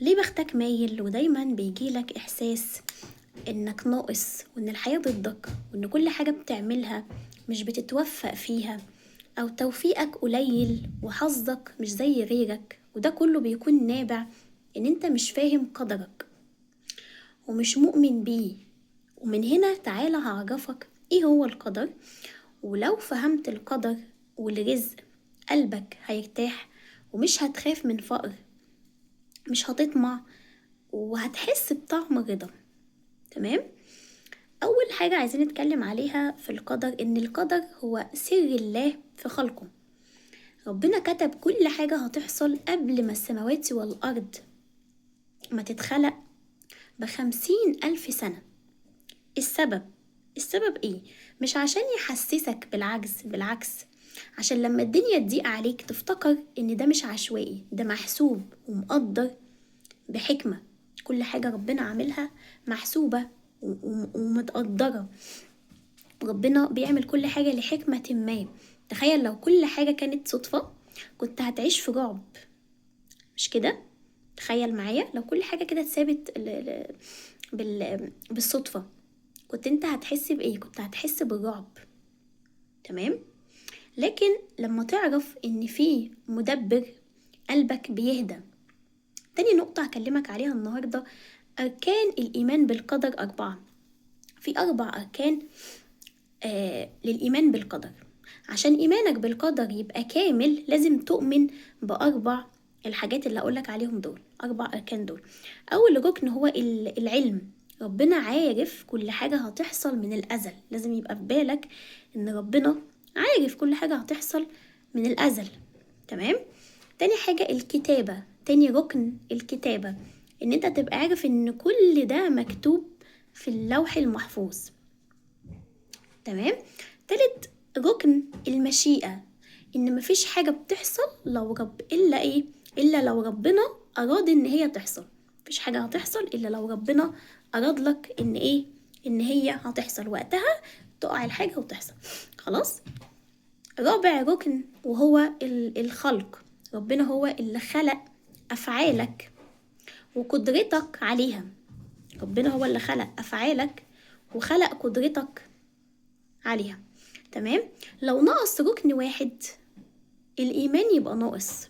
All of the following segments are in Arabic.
ليه بختك مايل ودايما بيجيلك إحساس إنك ناقص وإن الحياة ضدك وإن كل حاجة بتعملها مش بتتوفق فيها، أو توفيقك قليل وحظك مش زي غيرك، وده كله بيكون نابع إن أنت مش فاهم قدرك ومش مؤمن بيه. ومن هنا تعالى هعرفك إيه هو القدر، ولو فهمت القدر والرزق قلبك هيرتاح ومش هتخاف من فقر، مش هتطمع، وهتحس بطعم الرضا. تمام. أول حاجة عايزين نتكلم عليها في القدر إن القدر هو سر الله في خلقه. ربنا كتب كل حاجة هتحصل قبل ما السماوات والأرض ما تتخلق ب50,000 سنة. السبب إيه؟ مش عشان يحسسك بالعجز، بالعكس، عشان لما الدنيا تضيق عليك تفتكر إن ده مش عشوائي، ده محسوب ومقدر بحكمة. كل حاجة ربنا عاملها محسوبة ومتقدرة. ربنا بيعمل كل حاجة لحكمة ما. تخيل لو كل حاجة كانت صدفة كنت هتعيش في رعب، مش كده؟ تخيل معايا لو كل حاجة كده اتثابت بالصدفة، كنت انت هتحس بإيه؟ كنت هتحس بالرعب. تمام؟ لكن لما تعرف ان في مدبر قلبك بيهدى. تاني نقطة هكلمك عليها النهاردة، أركان الإيمان بالقدر 4. في 4 أركان للإيمان بالقدر. عشان إيمانك بالقدر يبقى كامل لازم تؤمن ب4 الحاجات اللي أقولك عليهم دول، 4 أركان دول. أول ركن هو العلم. ربنا عارف كل حاجة هتحصل من الأزل، لازم يبقى في بالك إن ربنا عارف كل حاجة هتحصل من الأزل. تمام. تاني حاجة الكتابة، تاني ركن الكتابة، إن أنت تبقى عارف إن كل ده مكتوب في اللوح المحفوظ. تمام. تالت ركن المشيئة، ان مفيش حاجة بتحصل الا لو ربنا اراد ان هي تحصل. مفيش حاجة هتحصل الا لو ربنا اراد لك ان هي هتحصل، وقتها تقع الحاجة وتحصل. خلاص. رابع ركن وهو الخلق. ربنا هو اللي خلق افعالك وقدرتك عليها. ربنا هو اللي خلق افعالك وخلق قدرتك عليها. تمام. لو نقص ركن واحد الإيمان يبقى ناقص.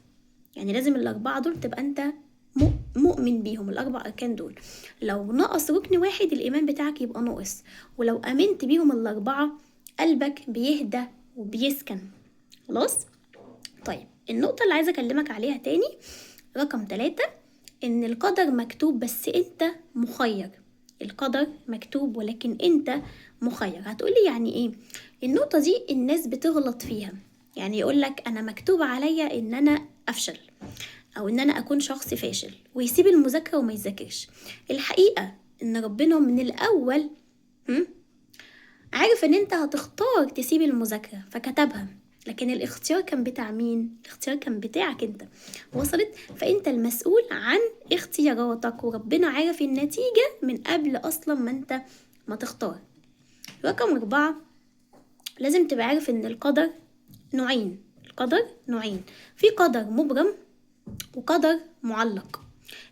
يعني لازم ال4 دول تبقى أنت مؤمن بيهم، ال4 أركان دول. لو نقص ركن واحد الإيمان بتاعك يبقى ناقص، ولو أمنت بيهم ال4 قلبك بيهدى وبيسكن. خلاص. طيب النقطة اللي عايزة أكلمك عليها تاني، رقم 3، إن القدر مكتوب بس أنت مخير. القدر مكتوب ولكن أنت مخير. هتقولي يعني إيه؟ النقطة دي الناس بتغلط فيها. يعني يقولك أنا مكتوب عليا إن أنا أفشل، أو إن أنا أكون شخص فاشل، ويسيب المذاكرة وما يذاكرش. الحقيقة إن ربنا من الأول عارف إن أنت هتختار تسيب المذاكرة فكتبها، لكن الاختيار كان بتاع مين؟ الاختيار كان بتاعك انت. وصلت؟ فانت المسؤول عن اختياراتك، وربنا عارف النتيجة من قبل اصلا ما انت ما تختار. رقم 4، لازم تبقى عارف ان القدر نوعين. القدر نوعين، في قدر مبرم وقدر معلق.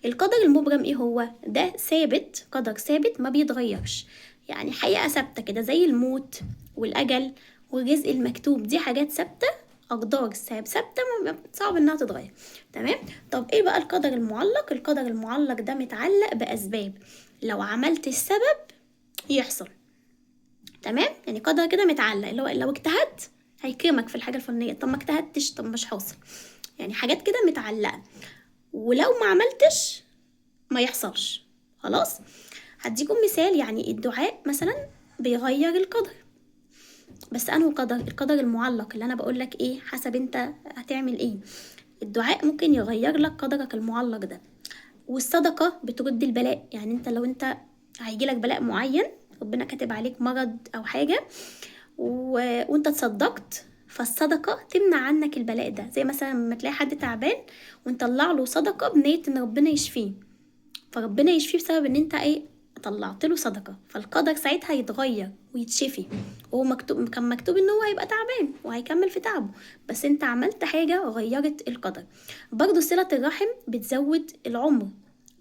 القدر المبرم ايه هو؟ ده ثابت، قدر ثابت ما بيتغيرش، يعني حقيقة ثابتة كده زي الموت والأجل والرزق المكتوب، دي حاجات ثابتة، أقدار ثابتة صعب إنها تتغير. تمام. طب إيه بقى القدر المعلق؟ القدر المعلق ده متعلق بأسباب، لو عملت السبب يحصل. تمام. يعني قدر كده متعلق، لو اجتهدت هيكرمك في الحاجة الفلانية، طب ما اجتهدتش طب مش حاصل. يعني حاجات كده متعلقة، ولو ما عملتش ما يحصلش. خلاص. هديكم مثال، يعني الدعاء مثلا بيغير القدر، بس انه القدر المعلق اللي انا بقولك ايه، حسب انت هتعمل ايه. الدعاء ممكن يغير لك قدرك المعلق ده. والصدقة بترد البلاء، يعني انت لو انت هيجيلك بلاء معين، ربنا كاتب عليك مرض او حاجة وانت تصدقت، فالصدقة تمنع عنك البلاء ده. زي مثلا لما تلاقي حد تعبان وانت طلع له صدقة بنية ان ربنا يشفيه، فربنا يشفيه بسبب ان انت طلعت له صدقة، فالقدر ساعتها يتغير ويتشفي. وهو كان مكتوب ان هو هيبقى تعبان وهيكمل في تعبه، بس انت عملت حاجة غيرت القدر. برضو صلة الرحم بتزود العمر.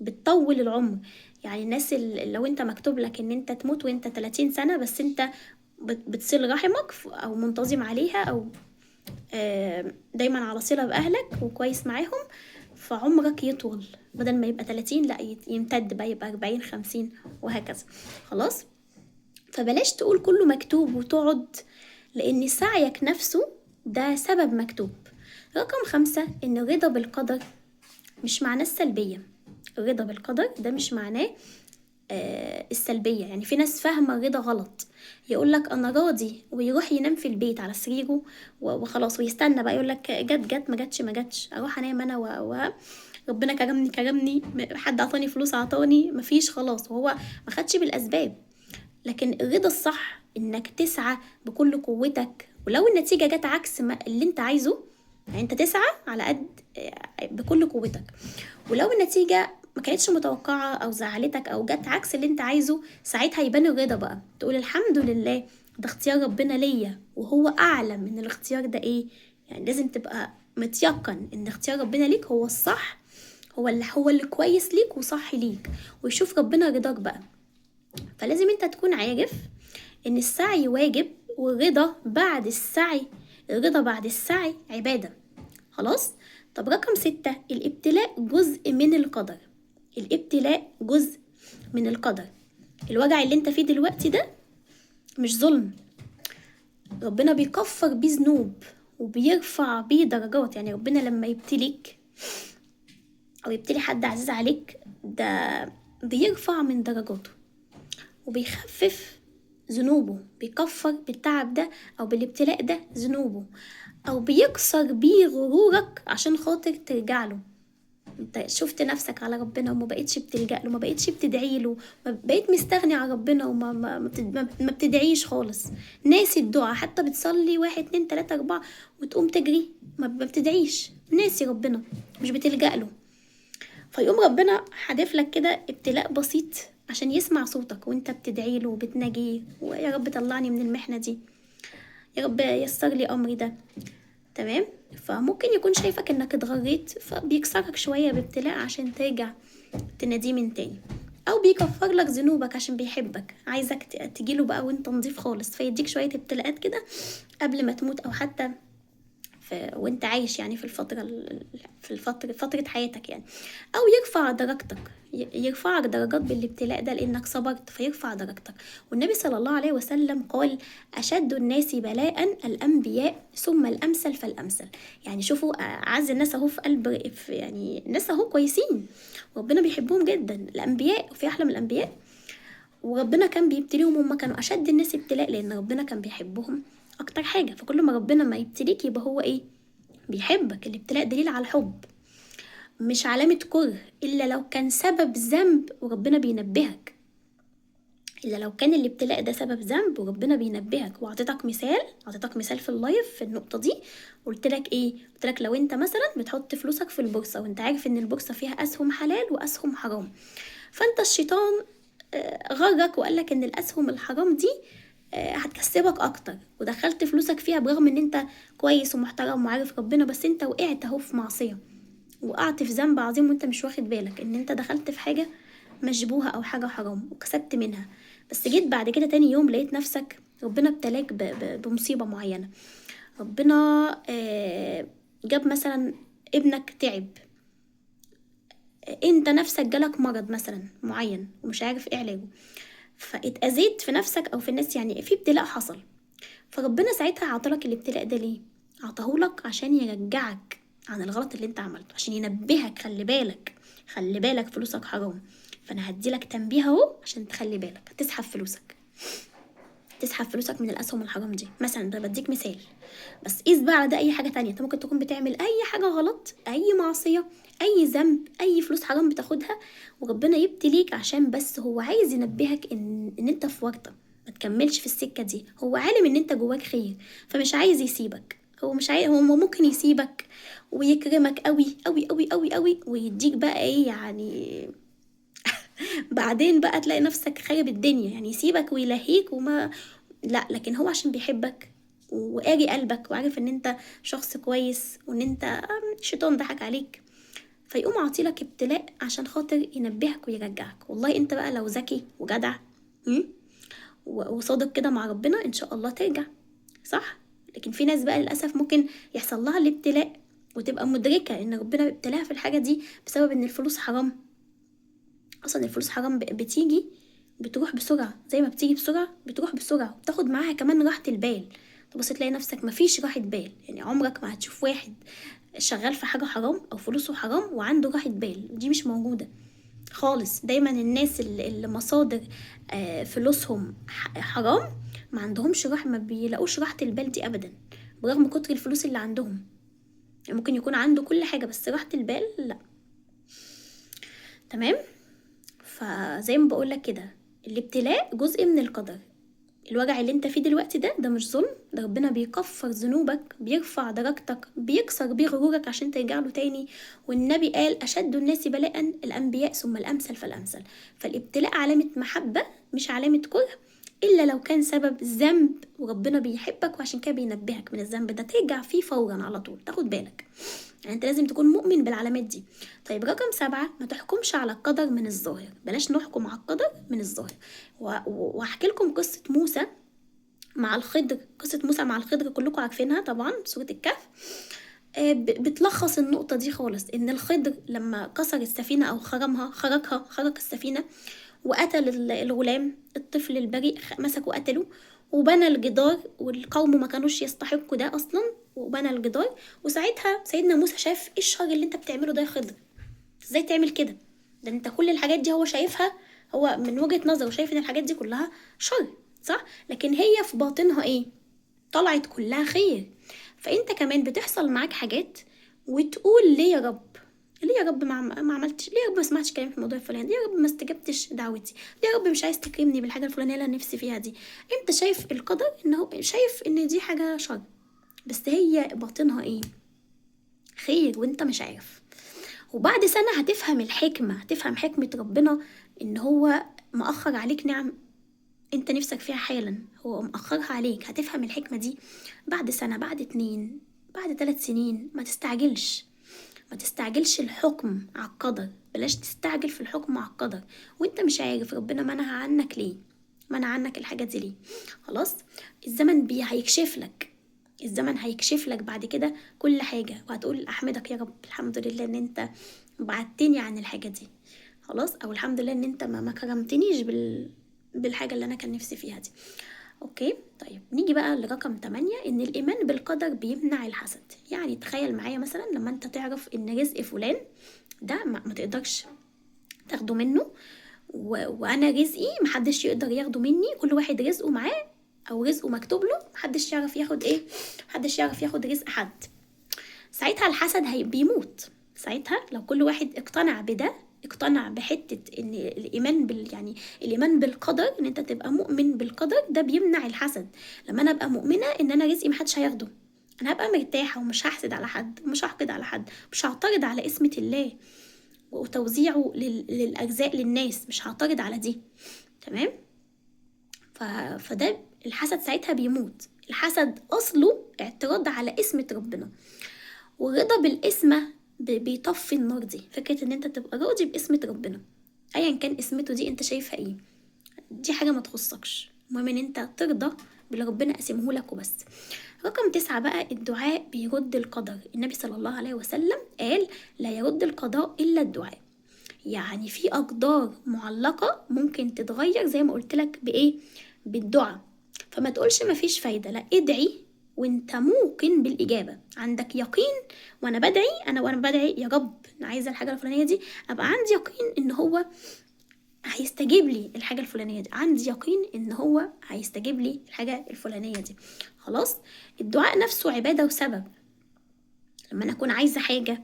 بتطول العمر. يعني الناس لو انت مكتوب لك ان انت تموت وانت 30 سنة بس انت بتصل رحمك او منتظم عليها، او دايما على صلة بأهلك وكويس معاهم، فعمرك يطول، بدل ما يبقى 30 لا يمتد بقى، يبقى 40 50 وهكذا. خلاص، فبلاش تقول كله مكتوب وتقعد، لأن سعيك نفسه ده سبب مكتوب. رقم 5، إن الرضا بالقدر مش معناه السلبية. الرضا بالقدر ده مش معناه السلبية. يعني في ناس فاهمة الرضا غلط، يقولك أنا راضي ويروح ينام في البيت على سريره وخلاص، ويستنى بقى يقولك جت ما جتش ما جتش، أروح أنام أنا ربنا كرمني، حد عطاني فلوس عطاني، مفيش خلاص، وهو ما خدش بالأسباب. لكن الرضا الصح انك تسعى بكل قوتك، ولو النتيجة جت عكس ما اللي انت عايزه، يعني انت تسعى على قد بكل قوتك، ولو النتيجة ما كانتش متوقعة او زعلتك او جت عكس اللي انت عايزه، ساعتها يبان الرضا بقى، تقول الحمد لله، ده اختيار ربنا ليا، وهو اعلم من الاختيار ده ايه. يعني لازم تبقى متيقن ان اختيار ربنا ليك هو الصح، هو اللي كويس ليك وصح ليك، ويشوف ربنا رضاك بقى. فلازم انت تكون عارف ان السعي واجب، الرضا بعد السعي عبادة. خلاص. طب رقم 6، الابتلاء جزء من القدر. الابتلاء جزء من القدر. الوجع اللي انت فيه دلوقتي ده مش ظلم، ربنا بيكفر بيه ذنوب وبيرفع بيه درجات. يعني ربنا لما يبتليك او يبتلي حد عزيز عليك، ده بيرفع من درجاته وبيخفف ذنوبه، بيكفر بالتعب ده او بالابتلاء ده ذنوبه، او بيكسر بيه غرورك عشان خاطر ترجع له. انت شفت نفسك على ربنا وما بقيتش بتلجأ له، ما بقيتش بتدعي له، بقيت مستغني عن ربنا وما ما بتدعيش خالص، ناسي الدعاء، حتى بتصلي 1 2 3 4 وتقوم تجري، ما بتدعيش، ناسي ربنا، مش بتلجأ له. فيقوم ربنا حادف لك كده ابتلاء بسيط عشان يسمع صوتك وانت بتدعي له وبتناجيه، ويا رب طلعني من المحنة دي، يا رب يسر لي امري ده. تمام. فممكن يكون شايفك انك اتغريت، فبيكسرك شوية بابتلاء عشان ترجع تناديه من تاني، او بيكفر لك ذنوبك عشان بيحبك، عايزك تجيله بقى وانت نضيف خالص، فيديك شوية ابتلاءات كده قبل ما تموت، او حتى وانت عايش، يعني في فترة حياتك يعني، او يرفع درجتك، يرفعك درجات بالابتلاء ده لانك صبرت، فيرفع درجتك. والنبي صلى الله عليه وسلم قال: اشد الناس بلاء الانبياء ثم الامثل فالامثل. يعني شوفوا، اعز الناس اهو في قلب، يعني الناس اهو كويسين وربنا بيحبهم جدا، الانبياء، وفي احلى من الانبياء، وربنا كان بيبتليهم، هم كانوا اشد الناس ابتلاء لان ربنا كان بيحبهم اكتر حاجة. فكل ما ربنا ما يبتليك يبقى هو ايه؟ بيحبك. الابتلاء دليل على الحب، مش علامة كره، إلا لو كان سبب ذنب وربنا بينبهك. إلا لو كان الابتلاء ده سبب ذنب وربنا بينبهك. وعطيتك مثال في اللايف في النقطة دي، قلت لك لو انت مثلا بتحط فلوسك في البورصة وانت عارف ان البورصة فيها أسهم حلال وأسهم حرام، فانت الشيطان غرك وقال لك ان الأسهم الحرام دي هتكسبك اكتر، ودخلت فلوسك فيها برغم ان انت كويس ومحترم وعارف ربنا، بس انت وقعت اهو في معصية، وقعت في ذنب عظيم وانت مش واخد بالك ان انت دخلت في حاجة مشبوهة او حاجة حرام وكسبت منها. بس جيت بعد كده تاني يوم لقيت نفسك ربنا ابتلاك بمصيبة معينة، ربنا جاب مثلا ابنك تعب، انت نفسك جالك مرض مثلا معين ومش عارف ايه علاجه، فاتأذيت في نفسك او في الناس، يعني في ابتلاء حصل، فربنا ساعتها عطالك الابتلاء ده ليه؟ عطاهولك عشان يرجعك عن الغلط اللي انت عملته، عشان ينبهك، خلي بالك فلوسك حرام، فانا هديلك تنبيه اهو عشان تخلي بالك، تسحب فلوسك من الاسهم الحرام دي مثلا. ده بديك مثال، بس قيس بقى على ده اي حاجه تانية. انت ممكن تكون بتعمل اي حاجه غلط، اي معصيه، اي ذنب، اي فلوس حرام بتاخدها، وربنا يبتليك عشان بس هو عايز ينبهك ان انت في ورطه، ما تكملش في السكه دي. هو عالم ان انت جواك خير، فمش عايز يسيبك. هو ممكن يسيبك ويكرمك قوي قوي قوي قوي قوي ويديك بقى ايه يعني بعدين بقى تلاقي نفسك خارب الدنيا، يعني يسيبك ويلهيك لا، لكن هو عشان بيحبك وقاري قلبك وعارف ان انت شخص كويس، وان انت الشيطان ضحك عليك، فيقوم عاطيلك ابتلاء عشان خاطر ينبهك ويرجعك. والله انت بقى لو ذكي وجدع وصادق كده مع ربنا ان شاء الله ترجع، صح؟ لكن في ناس بقى للاسف ممكن يحصل لها الابتلاء وتبقى مدركه ان ربنا ابتلاها في الحاجه دي بسبب ان الفلوس حرام. اصلا الفلوس حرام بتيجي بتروح بسرعه، زي ما بتيجي بسرعه بتروح بسرعه، وبتاخد معاها كمان راحه البال. تبص تلاقي نفسك مفيش راحه بال. يعني عمرك ما هتشوف واحد شغال في حاجه حرام او فلوسه حرام وعنده راحه بال، دي مش موجوده خالص. دايما الناس اللي مصادر فلوسهم حرام ما عندهمش راحة، ما بيلاقوش راحة البال دي ابدا، برغم كتر الفلوس اللي عندهم. يعني ممكن يكون عنده كل حاجة بس راحة البال لا. تمام. فزي ما بقولك كده، الابتلاء جزء من القدر. الوجع اللي انت فيه دلوقتي ده مش ظلم، ده ربنا بيكفر ذنوبك، بيرفع درجتك، بيكسر بيه غرورك عشان ترجع له تاني. والنبي قال اشد الناس بلاء الانبياء ثم الامثل فالامثل. فالابتلاء علامة محبة مش علامة كره، الا لو كان سبب ذنب وربنا بيحبك وعشان كده بينبهك من الذنب ده ترجع فيه فورا على طول، تاخد بالك. يعني انت لازم تكون مؤمن بالعلامات دي. طيب رقم 7، ما تحكمش على القدر من الظاهر. بلاش نحكم على القدر من الظاهر. وهحكي لكم قصة موسى مع الخضر. قصة موسى مع الخضر كلكم عارفينها طبعا، سورة الكهف. بتلخص النقطة دي خالص، ان الخضر لما كسر السفينة او خرق السفينة وقتل الغلام الطفل البريء، مسك وقتله وبنى الجدار، والقوم ما كانوش يستحقوا ده اصلا، وبنى الجدار. وساعتها سيدنا موسى شاف ايه الشر اللي انت بتعمله ده يا خضر، ازاي تعمل كده؟ ده انت كل الحاجات دي هو شايفها، هو من وجهة نظره شايف ان الحاجات دي كلها شر، صح؟ لكن هي في باطنها ايه؟ طلعت كلها خير. فانت كمان بتحصل معاك حاجات وتقول ليه يا رب، ليه يا رب ما عملتش، ليه يا رب ما سمعتش كلامي في الموضوع الفلاني، ليه يا رب ما استجبتش دعوتي، ليه يا رب مش عايز تكرمني بالحاجه الفلانيه اللي انا نفسي فيها دي. انت شايف القدر انه شايف ان دي حاجه شر، بس هي باطنها ايه؟ خير، وانت مش عارف. وبعد سنه هتفهم الحكمه، هتفهم حكمه ربنا ان هو مأخر عليك نعم انت نفسك فيها حالا، هو مأخرها عليك. هتفهم الحكمة دي بعد سنة، بعد 2، بعد 3 سنين. ما تستعجلش الحكم على القدر. بلاش تستعجل في الحكم على القدر وانت مش عارف ربنا منع عنك ليه، منع عنك الحاجة دي ليه. خلاص، الزمن هيكشف لك، الزمن هيكشف لك بعد كده كل حاجة، وهتقول احمدك يا رب، الحمد لله ان انت بعدتني عن الحاجة دي. خلاص، او الحمد لله ان انت ما كرمتنيش بالحاجة اللي انا كان نفسي فيها دي. اوكي. طيب نيجي بقى لرقم 8، ان الايمان بالقدر بيمنع الحسد. يعني تخيل معايا مثلا لما انت تعرف ان رزق فلان ده ما تقدرش تاخده منه، وانا رزقي محدش يقدر ياخده مني، كل واحد رزقه معاه او رزقه مكتوب له، محدش يعرف ياخد ايه، محدش يعرف ياخد رزق حد. ساعتها الحسد بيموت. ساعتها لو كل واحد اقتنع بده، اقتنع بحتة ان الايمان يعني الايمان بالقدر، ان انت تبقى مؤمن بالقدر، ده بيمنع الحسد. لما انا ابقى مؤمنة ان انا رزقي محدش هياخده، انا هبقى مرتاحة ومش هحسد على حد ومش هحقد على حد، مش هعترض على اسمة الله وتوزيعه للاجزاء للناس، مش هعترض على دي. تمام. فده الحسد ساعتها بيموت. الحسد اصله اعتراض على اسمة ربنا، والرضا بالاسمة بيطفي النار دي. فكرة ان انت تبقى راضي باسمة ربنا ايا كان اسمته دي انت شايفها ايه، دي حاجة ما تخصكش، المهم ان انت ترضى باللي ربنا قسمه لك وبس. رقم 9 بقى، الدعاء بيرد القدر. النبي صلى الله عليه وسلم قال لا يرد القضاء الا الدعاء. يعني في اقدار معلقة ممكن تتغير زي ما قلت لك بايه؟ بالدعاء. فما تقولش مفيش فايدة، لا، ادعي وانت موقن بالاجابه، عندك يقين. وانا بدعي يا رب انا عايزه الحاجه الفلانيه دي، ابقى عندي يقين ان هو هيستجيب لي الحاجه الفلانيه دي، عندي يقين ان هو هيستجيب لي الحاجه الفلانيه دي. خلاص. الدعاء نفسه عباده وسبب. لما انا اكون عايزه حاجه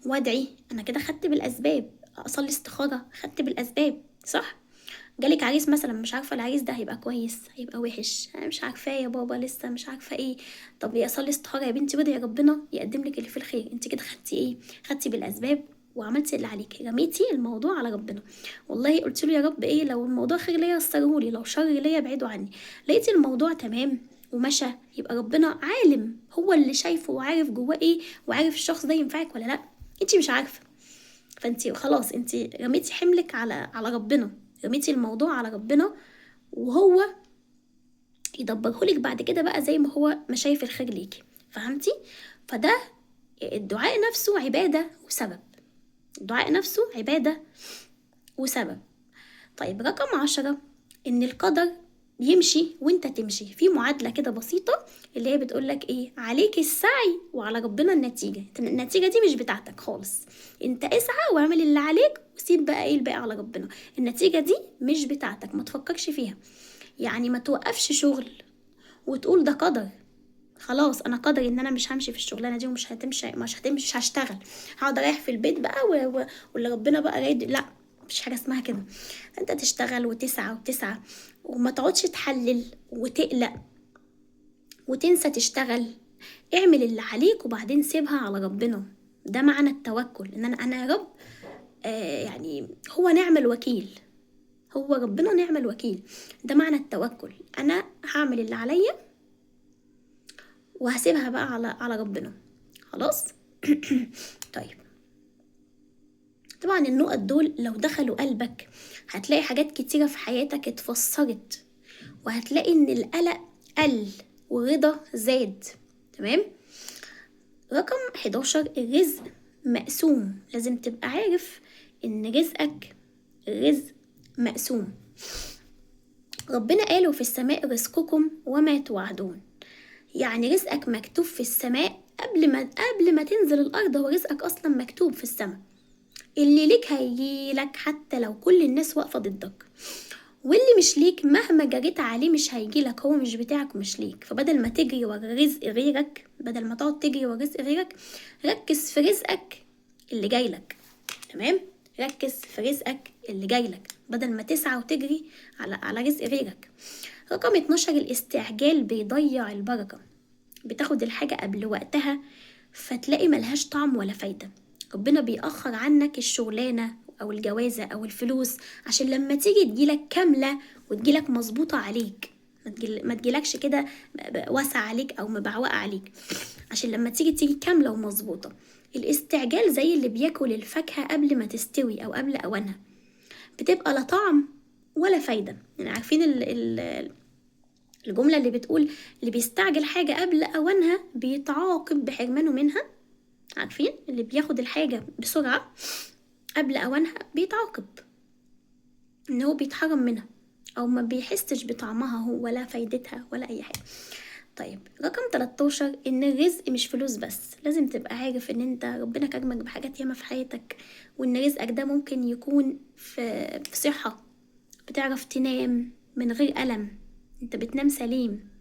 وادعي، انا كده خدت بالاسباب. اصلي استخاره، خدت بالاسباب، صح؟ جالك عريس مثلا، مش عارفه العريس ده هيبقى كويس هيبقى وحش، انا مش عارفاه يا بابا لسه مش عارفه ايه. طب يا صلي استخاره يا بنتي وادعي ربنا يقدم لك اللي في الخير. انت كده خدتي ايه؟ خدتي بالاسباب وعملتي اللي عليكي، رميتي الموضوع على ربنا. والله قلت له يا رب ايه، لو الموضوع خير ليا يسرهولي، لو شر ليا ابعده عني. لقيتي الموضوع تمام ومشى، يبقى ربنا عالم، هو اللي شايفه وعارف جواه ايه، وعارف الشخص ده ينفعك ولا لا. انت مش عارفة. فانت خلاص انت رميتي حملك على ربنا، رميتي الموضوع على ربنا، وهو يدبرهولك بعد كده بقى زي ما هو ما شايف الخير ليكي. فهمتي؟ فده الدعاء نفسه عبادة وسبب. الدعاء نفسه عبادة وسبب. طيب رقم 10، ان القدر يمشي وانت تمشي في معادلة كده بسيطة، اللي هي بتقولك ايه؟ عليك السعي وعلى ربنا النتيجة. النتيجة دي مش بتاعتك خالص، انت اسعى واعمل اللي عليك وسيب بقى ايه الباقي على ربنا. النتيجة دي مش بتاعتك، ما تفكرش فيها. يعني ما توقفش شغل وتقول ده قدر، خلاص انا قدري ان انا مش همشي في الشغلانه دي ومش هتمشي، مش هشتغل، هقعد اريح في البيت بقى واللي ربنا بقى رايد. لا، مش حاجه اسمها كده. انت تشتغل وتسعى وتسعى، وما تقعدش تحلل وتقلق وتنسى تشتغل. اعمل اللي عليك وبعدين سيبها على ربنا. ده معنى التوكل، ان انا يا رب يعني هو نعم الوكيل، هو ربنا نعم الوكيل. ده معنى التوكل، انا هعمل اللي عليا وهسيبها بقى على ربنا. خلاص. طيب، طبعا النقط دول لو دخلوا قلبك هتلاقي حاجات كتيرة في حياتك اتفسرت، وهتلاقي ان القلق قل والرضا زاد. تمام. رقم 11، الرزق مقسوم. لازم تبقى عارف ان رزقك رزق مقسوم. ربنا قاله في السماء رزقكم وما توعدون. يعني رزقك مكتوب في السماء قبل ما تنزل الأرض، هو رزقك أصلا مكتوب في السماء. اللي ليك هيجيلك حتى لو كل الناس واقفة ضدك، واللي مش ليك مهما جريت عليه مش هيجيلك، هو مش بتاعك ومش ليك. فبدل ما تجري ورا رزق غيرك، بدل ما تقعد تجري ورا رزق غيرك، ركز في رزقك اللي جايلك. تمام. ركز في رزقك اللي جايلك بدل ما تسعى وتجري على رزق غيرك. رقم 12، الاستعجال بيضيع البركة. بتاخد الحاجة قبل وقتها فتلاقي ملهاش طعم ولا فايدة. ربنا بيأخر عنك الشغلانة أو الجوازة أو الفلوس عشان لما تيجي تجيلك كاملة وتجيلك مظبوطة عليك، ما تجيلكش كده واسع عليك أو مبعوقة عليك، عشان لما تيجي كاملة ومظبوطة. الاستعجال زي اللي بياكل الفاكهة قبل ما تستوي أو قبل أوانها، بتبقى لا طعم ولا فايدة. يعني عارفين الجملة اللي بتقول اللي بيستعجل حاجة قبل أوانها بيتعاقب بحرمانه منها؟ عارفين اللي بياخد الحاجة بسرعة قبل أوانها بيتعاقب إن هو بيتحرم منها أو ما بيحسش بطعمها هو ولا فايدتها ولا أي حاجة. طيب رقم 13، إن الرزق مش فلوس بس. لازم تبقى عارف إن أنت ربنا كرمك بحاجات ياما في حياتك، وإن رزقك ده ممكن يكون في صحة، بتعرف تنام من غير ألم، أنت بتنام سليم.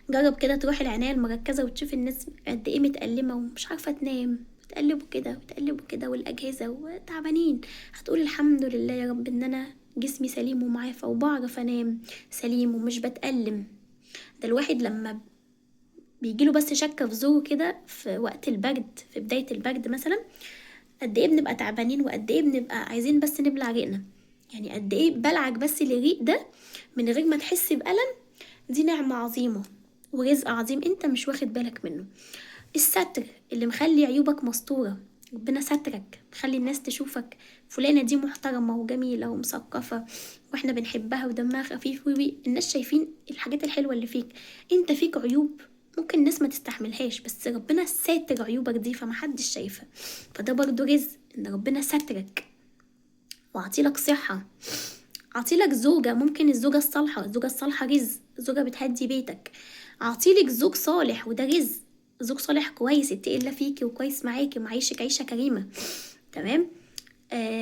جرب كده تروح العناية المركزة وتشوف الناس قد ايه متألمة ومش عارفة تنام، بتقلبوا كده وتقلبوا كده والأجهزة وتعبانين، هتقول الحمد لله يا رب إن أنا جسمي سليم ومعافى وبعرف أنام سليم ومش بتألم. ده الواحد لما بيجيله بس شكة في زوره كده في وقت البرد، في بداية البرد مثلا، قد ايه بنبقى تعبانين وقد ايه بنبقى عايزين بس نبلع ريقنا. يعني قد ايه بلعك بس للريق ده من غير ما تحس بألم، دي نعمة عظيمة ورزق عظيم انت مش واخد بالك منه. الستر اللي مخلي عيوبك مستورة، ربنا سترك مخلي الناس تشوفك فلانة دي محترمة وجميلة ومثقفة واحنا بنحبها ودمها خفيف الناس شايفين الحاجات الحلوة اللي فيك. انت فيك عيوب ممكن الناس ما تستحملهاش، بس ربنا ساتر عيوبك دي فمحدش شايفها. فده برضو رزق ان ربنا سترك وعطيلك صحة، عطيلك زوجة. ممكن الزوجة الصالحة رزق، زوجة بتهدي بيتك. عطيلك زوج صالح وده رزق، زوج صالح كويس يتقي الله فيكي وكويس معاكي ومعيشك عيشة كريمة. تمام.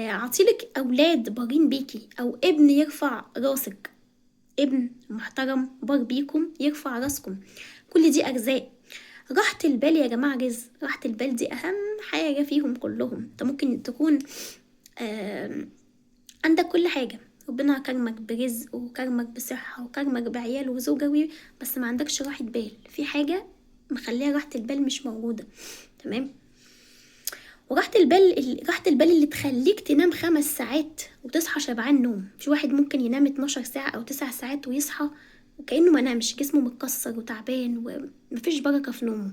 عطيلك أولاد بارين بيكي أو ابن يرفع راسك، ابن محترم بار بيكم يرفع راسكم. كل دي أرزاق. راحة البال يا جماعة رزق، راحة البال دي أهم حاجة فيهم كلهم. انت ممكن تكون عندك كل حاجة، ربنا كرمك برزق وكرمك بصحة وكرمك بعيال وزوجة بس ما عندكش راحة بال، في حاجة مخليها راحة البال مش موجودة. تمام. وراحة البال اللي تخليك تنام 5 ساعات وتصحى شبعان نوم. في واحد ممكن ينام 12 ساعة أو 9 ساعات ويصحى وكأنه ما نامش، جسمه متكسر وتعبان ومفيش بركة في نومه.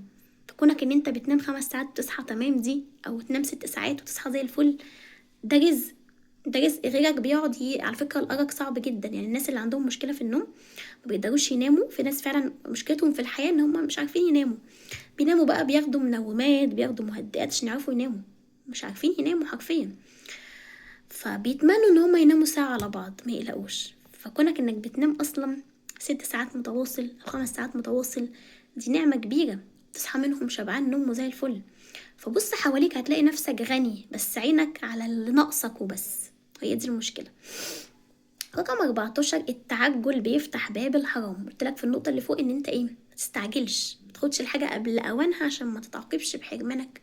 فكونك ان انت بتنام 5 ساعات وتصحى تمام دي، او تنام 6 ساعات وتصحى زي الفل، ده رزق. ده رزق. غيرك بيقعد على فكرة الأرق صعب جدا، يعني الناس اللي عندهم مشكلة في النوم ما بيقدروش يناموا. في ناس فعلا مشكلتهم في الحياة ان هم مش عارفين يناموا، بيناموا بقى بياخدوا منومات، بياخدوا مهدئات عشان يعرفوا يناموا، مش عارفين يناموا حرفيا. فبيتمنوا ان هم يناموا ساعة على بعض ما يقلقوش. فكونك انك بتنام اصلا 6 ساعات متواصل او 5 ساعات متواصل، دي نعمة كبيرة، تصحى منهم شبعان نوم وزي الفل. فبص حواليك هتلاقي نفسك غني، بس عينك على اللي ناقصك وبس، هي دي المشكلة. رقم 14، التعجل بيفتح باب الحرام. قلت لك في النقطة اللي فوق ان انت ايه، ما تستعجلش، ما تاخدش الحاجة قبل اوانها عشان ما تتعاقبش بحرمانك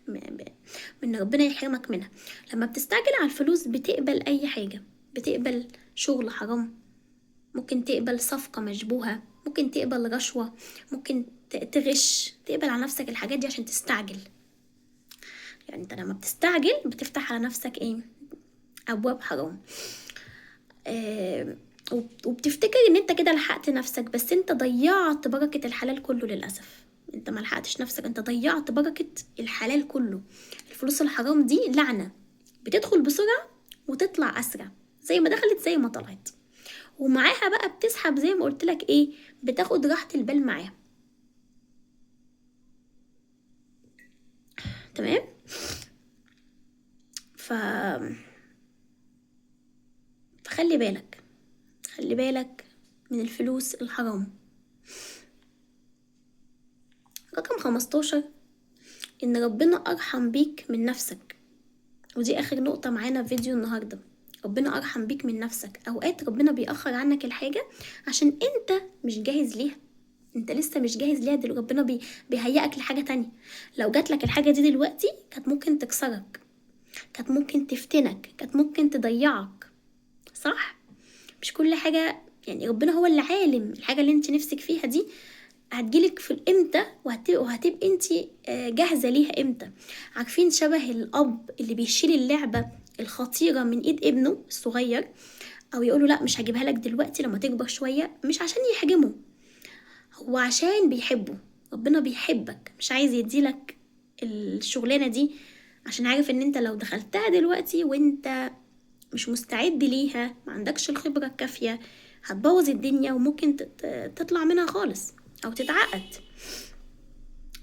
من ربنا يحرمك منها. لما بتستعجل على الفلوس بتقبل اي حاجة، بتقبل شغل حرام، ممكن تقبل صفقة مشبوهة، ممكن تقبل رشوة، ممكن تغش، تقبل على نفسك الحاجات دي عشان تستعجل. يعني انت لما بتستعجل بتفتح على نفسك ايه، ابواب حرام. آه وبتفتكر ان انت كده لحقت نفسك، بس انت ضيعت بركة الحلال كله للأسف. انت ما لحقتش نفسك، انت ضيعت بركة الحلال كله. الفلوس الحرام دي لعنة، بتدخل بسرعة وتطلع أسرع، زي ما دخلت زي ما طلعت. ومعاها بقى بتسحب زي ما قلت لك ايه، بتاخد راحة البال معاها. تمام. ف... فخلي بالك، خلي بالك من الفلوس الحرام. رقم 15، ان ربنا ارحم بيك من نفسك. ودي اخر نقطة معانا في فيديو النهاردة. ربنا ارحم بيك من نفسك. اوقات ربنا بيأخر عنك الحاجة عشان انت مش جاهز ليها، انت لسه مش جاهز ليها. دلوقتي ربنا بيهيئك لحاجة تانية. لو جات لك الحاجة دي دلوقتي كانت ممكن تكسرك، كانت ممكن تفتنك، كانت ممكن تضيعك. صح؟ مش كل حاجة، يعني ربنا هو اللي عالم الحاجة اللي انت نفسك فيها دي هتجيلك في الامتى، وهتبقى انت جاهزة ليها امتى. عارفين شبه الاب اللي بيشيل اللعبة الخطيرة من ايد ابنه الصغير، او يقوله لا مش هجيبها لك دلوقتي لما تكبر شوية، مش عشان يحجمه، هو عشان بيحبه. ربنا بيحبك، مش عايز يديلك الشغلانة دي عشان عارف ان انت لو دخلتها دلوقتي وانت مش مستعد ليها، ما عندكش الخبرة الكافية، هتبوظ الدنيا وممكن تطلع منها خالص او تتعقد.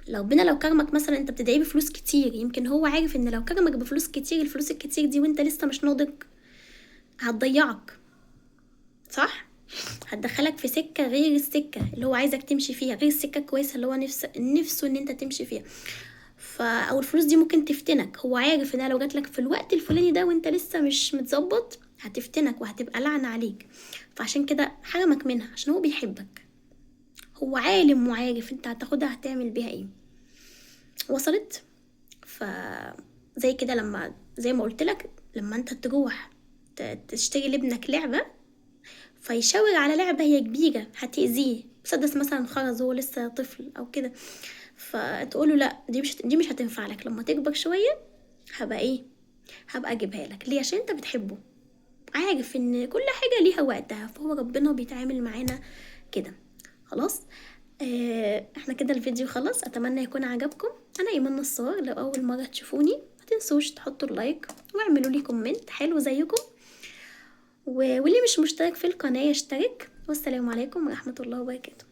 لو كرمك مثلا انت بتدعيه بفلوس كتير، يمكن هو عارف ان لو كرمك بفلوس كتير، الفلوس الكتير دي وانت لسه مش ناضج هتضيعك. صح؟ هتدخلك في سكة غير السكة اللي هو عايزك تمشي فيها، غير السكة كويسة اللي هو نفسه ان انت تمشي فيها. او الفلوس دي ممكن تفتنك، هو عارف انها لو جاتلك في الوقت الفلاني ده وانت لسه مش متظبط هتفتنك وهتبقى لعنة عليك. فعشان كده حرمك منها عشان هو بيحبك، هو عالم وعارف انت هتاخدها هتعمل بيها ايه. وصلت؟ زي كده لما زي ما قلت لك، لما انت تروح تشتري لابنك لعبة، فيشاور على لعبة هي كبيرة هتأذيه، مسدس مثلا خرز هو لسه طفل او كده، فتقوله لا دي مش هتنفع لك، لما تكبر شوية هبقى ايه، هبقى اجيبها لك. ليه؟ عشان انت بتحبه، عارف ان كل حاجة ليها وقتها. فهو ربنا بيتعامل معانا كده. خلاص. احنا كده الفيديو خلص، اتمنى يكون عجبكم. انا ايمان نصار، لو اول مرة تشوفوني ما تنسوش تحطوا اللايك واعملوا لي كومنت حلو زيكم، واللي مش مشترك في القناة يشترك. والسلام عليكم ورحمة الله وبركاته.